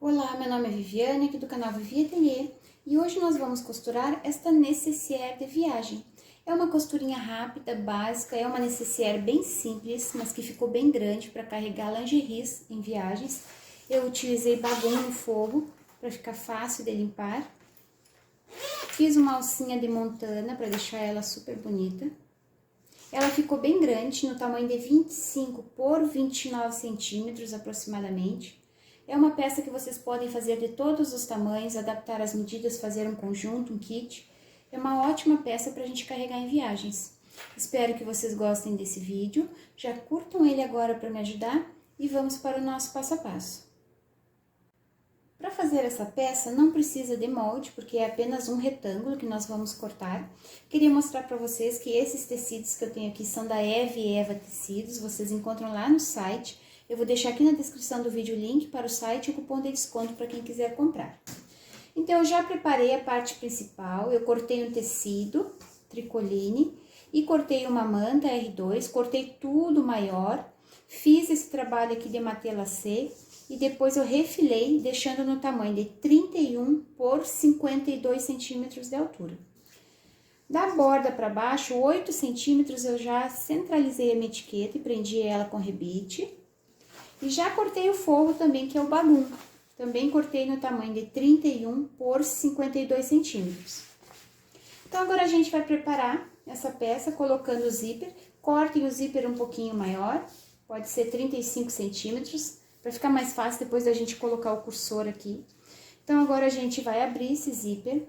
Olá, meu nome é Viviane, aqui do canal Vivi Ateliê, e hoje nós vamos costurar esta nécessaire de viagem. É uma costurinha rápida, básica, é uma nécessaire bem simples, mas que ficou bem grande para carregar lingeries em viagens. Eu utilizei bagun no forro para ficar fácil de limpar. Fiz uma alcinha de montana para deixar ela super bonita. Ela ficou bem grande, no tamanho de 25 por 29 centímetros aproximadamente. É uma peça que vocês podem fazer de todos os tamanhos, adaptar as medidas, fazer um conjunto, um kit. É uma ótima peça para a gente carregar em viagens. Espero que vocês gostem desse vídeo. Já curtam ele agora para me ajudar e vamos para o nosso passo a passo. Para fazer essa peça não precisa de molde, porque é apenas um retângulo que nós vamos cortar. Queria mostrar para vocês que esses tecidos que eu tenho aqui são da Eve e Eva Tecidos, vocês encontram lá no site. Eu vou deixar aqui na descrição do vídeo o link para o site e o cupom de desconto para quem quiser comprar. Então, eu já preparei a parte principal, eu cortei um tecido, tricoline, e cortei uma manta R2, cortei tudo maior, fiz esse trabalho aqui de matê lacê, e depois eu refilei, deixando no tamanho de 31 por 52 centímetros de altura. Da borda para baixo, 8 centímetros, eu já centralizei a minha etiqueta e prendi ela com rebite. E já cortei o forro também, que é o bagun. Também cortei no tamanho de 31 por 52 centímetros. Então, agora a gente vai preparar essa peça colocando o zíper. Cortem o zíper um pouquinho maior, pode ser 35 centímetros, para ficar mais fácil depois da gente colocar o cursor aqui. Então, agora a gente vai abrir esse zíper.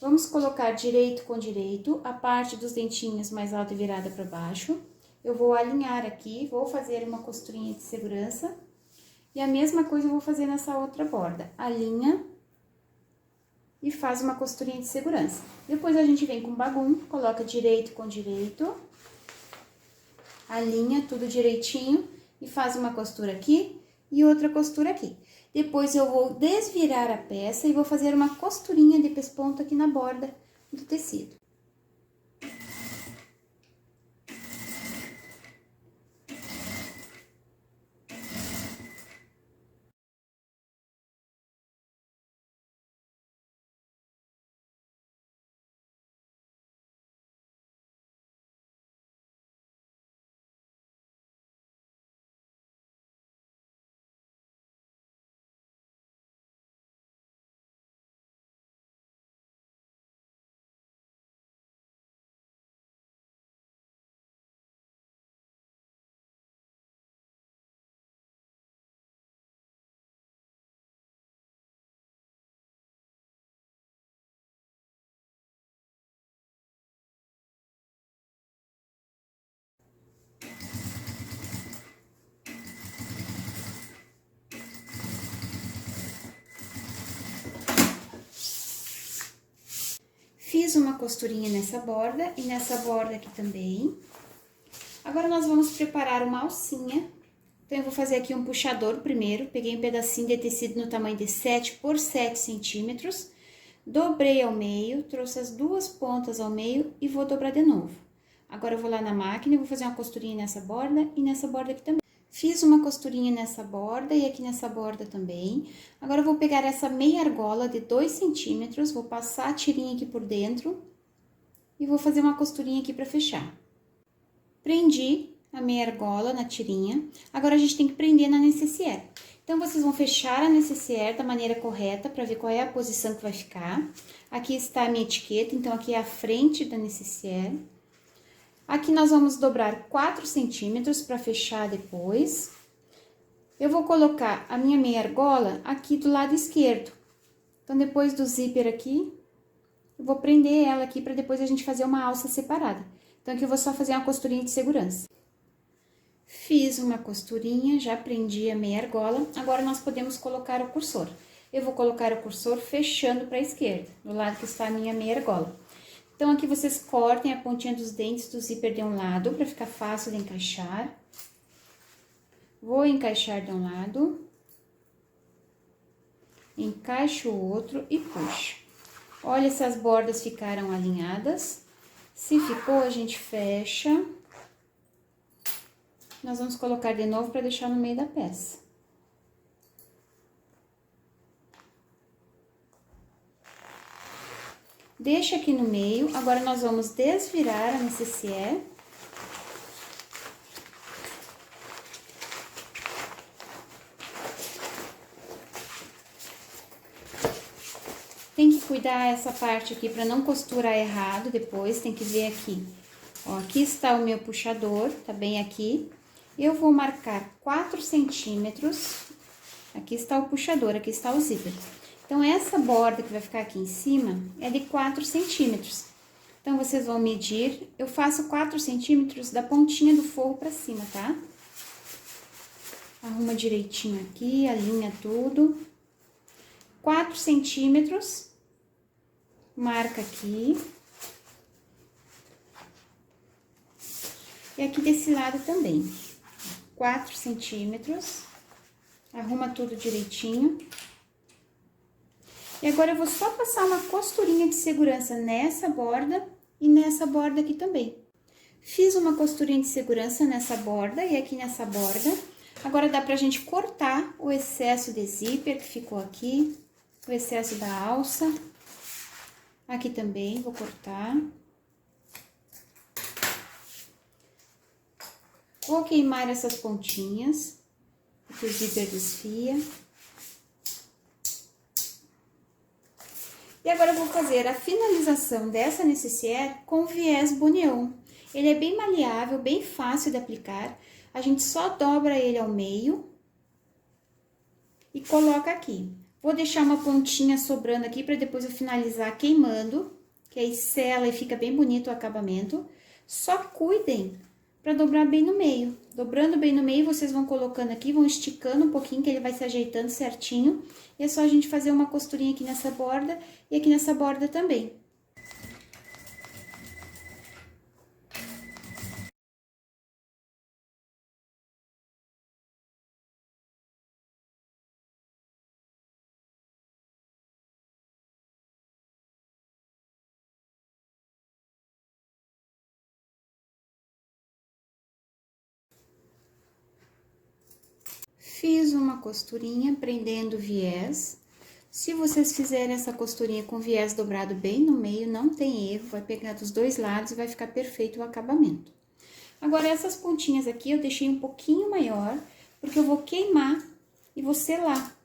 Vamos colocar direito com direito, a parte dos dentinhos mais alta e virada para baixo. Eu vou alinhar aqui, vou fazer uma costurinha de segurança. E a mesma coisa eu vou fazer nessa outra borda. Alinha e faz uma costurinha de segurança. Depois a gente vem com bagun, coloca direito com direito. Alinha tudo direitinho e faz uma costura aqui e outra costura aqui. Depois eu vou desvirar a peça e vou fazer uma costurinha de pesponto aqui na borda do tecido. Fiz uma costurinha nessa borda e nessa borda aqui também. Agora, nós vamos preparar uma alcinha. Então, eu vou fazer aqui um puxador primeiro. Peguei um pedacinho de tecido no tamanho de 7 por 7 centímetros. Dobrei ao meio, trouxe as duas pontas ao meio e vou dobrar de novo. Agora, eu vou lá na máquina e vou fazer uma costurinha nessa borda e nessa borda aqui também. Fiz uma costurinha nessa borda e aqui nessa borda também. Agora, eu vou pegar essa meia argola de 2 centímetros, vou passar a tirinha aqui por dentro e vou fazer uma costurinha aqui pra fechar. Prendi a meia argola na tirinha, agora a gente tem que prender na nécessaire. Então, vocês vão fechar a nécessaire da maneira correta pra ver qual é a posição que vai ficar. Aqui está a minha etiqueta, então aqui é a frente da nécessaire. Aqui nós vamos dobrar 4 centímetros para fechar depois. Eu vou colocar a minha meia argola aqui do lado esquerdo. Então, depois do zíper aqui, eu vou prender ela aqui para depois a gente fazer uma alça separada. Então, aqui eu vou só fazer uma costurinha de segurança. Fiz uma costurinha, já prendi a meia argola. Agora, nós podemos colocar o cursor. Eu vou colocar o cursor fechando para a esquerda, do lado que está a minha meia argola. Então, aqui vocês cortem a pontinha dos dentes do zíper de um lado, para ficar fácil de encaixar. Vou encaixar de um lado. Encaixo o outro e puxo. Olha se as bordas ficaram alinhadas. Se ficou, a gente fecha. Nós vamos colocar de novo para deixar no meio da peça. Deixa aqui no meio. Agora, nós vamos desvirar a nécessaire. Tem que cuidar essa parte aqui para não costurar errado depois, tem que ver aqui. Ó, aqui está o meu puxador, tá bem aqui. Eu vou marcar 4 centímetros. Aqui está o puxador, aqui está o zíper. Então, essa borda que vai ficar aqui em cima é de 4 centímetros. Então, vocês vão medir, eu faço 4 centímetros da pontinha do forro pra cima, tá? Arruma direitinho aqui, alinha tudo. 4 centímetros, marca aqui. E aqui desse lado também. 4 centímetros, arruma tudo direitinho. E agora, eu vou só passar uma costurinha de segurança nessa borda e nessa borda aqui também. Fiz uma costurinha de segurança nessa borda e aqui nessa borda. Agora, dá pra gente cortar o excesso de zíper que ficou aqui, o excesso da alça. Aqui também, vou cortar. Vou queimar essas pontinhas, porque o zíper desfia. E agora, eu vou fazer a finalização dessa nécessaire com viés bonneon. Ele é bem maleável, bem fácil de aplicar. A gente só dobra ele ao meio e coloca aqui. Vou deixar uma pontinha sobrando aqui para depois eu finalizar queimando, que aí sela e fica bem bonito o acabamento. Só cuidem para dobrar bem no meio. Dobrando bem no meio, vocês vão colocando aqui, vão esticando um pouquinho, que ele vai se ajeitando certinho. E é só a gente fazer uma costurinha aqui nessa borda e aqui nessa borda também. Fiz uma costurinha prendendo o viés. Se vocês fizerem essa costurinha com viés dobrado bem no meio, não tem erro, vai pegar dos dois lados e vai ficar perfeito o acabamento. Agora, essas pontinhas aqui eu deixei um pouquinho maior, porque eu vou queimar e vou selar.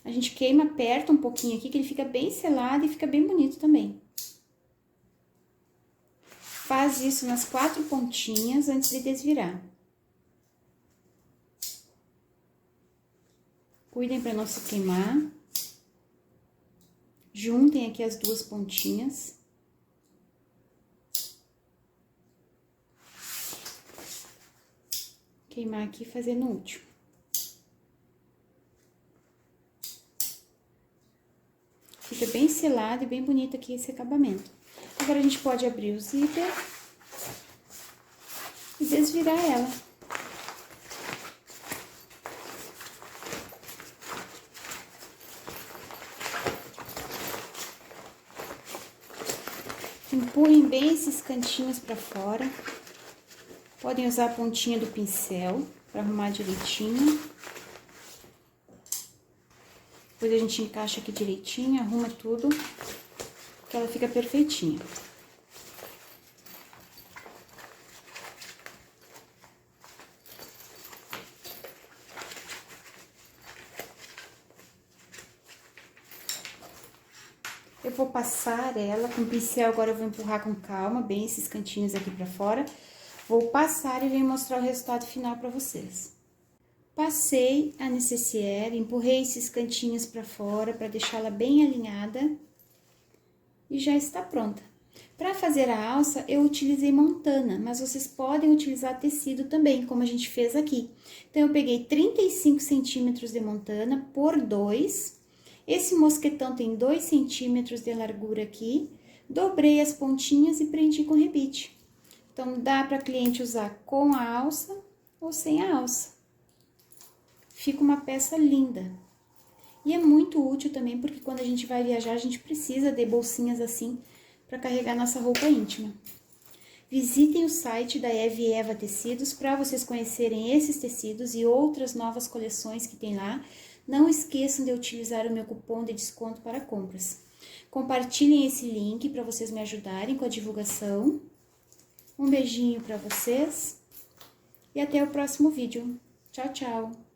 A gente queima, aperta um pouquinho aqui, que ele fica bem selado e fica bem bonito também. Faz isso nas 4 pontinhas antes de desvirar. Cuidem para não se queimar. Juntem aqui as 2 pontinhas. Queimar aqui e fazer no último. Fica bem selado e bem bonito aqui esse acabamento. Agora, a gente pode abrir o zíper e desvirar ela. Empurrem bem esses cantinhos pra fora. Podem usar a pontinha do pincel para arrumar direitinho. Depois a gente encaixa aqui direitinho, arruma tudo, que ela fica perfeitinha. Eu vou passar ela com o pincel, agora eu vou empurrar com calma, bem esses cantinhos aqui pra fora. Vou passar e venho mostrar o resultado final pra vocês. Passei a nécessaire, empurrei esses cantinhos pra fora pra deixá-la bem alinhada. E já está pronta. Para fazer a alça, eu utilizei montana, mas vocês podem utilizar tecido também, como a gente fez aqui. Então, eu peguei 35 centímetros de montana por 2. Esse mosquetão tem 2 centímetros de largura aqui. Dobrei as pontinhas e prendi com rebite. Então, dá para cliente usar com a alça ou sem a alça. Fica uma peça linda. E é muito útil também, porque quando a gente vai viajar, a gente precisa de bolsinhas assim para carregar nossa roupa íntima. Visitem o site da Eve Eva Tecidos para vocês conhecerem esses tecidos e outras novas coleções que tem lá. Não esqueçam de utilizar o meu cupom de desconto para compras. Compartilhem esse link para vocês me ajudarem com a divulgação. Um beijinho para vocês e até o próximo vídeo. Tchau, tchau!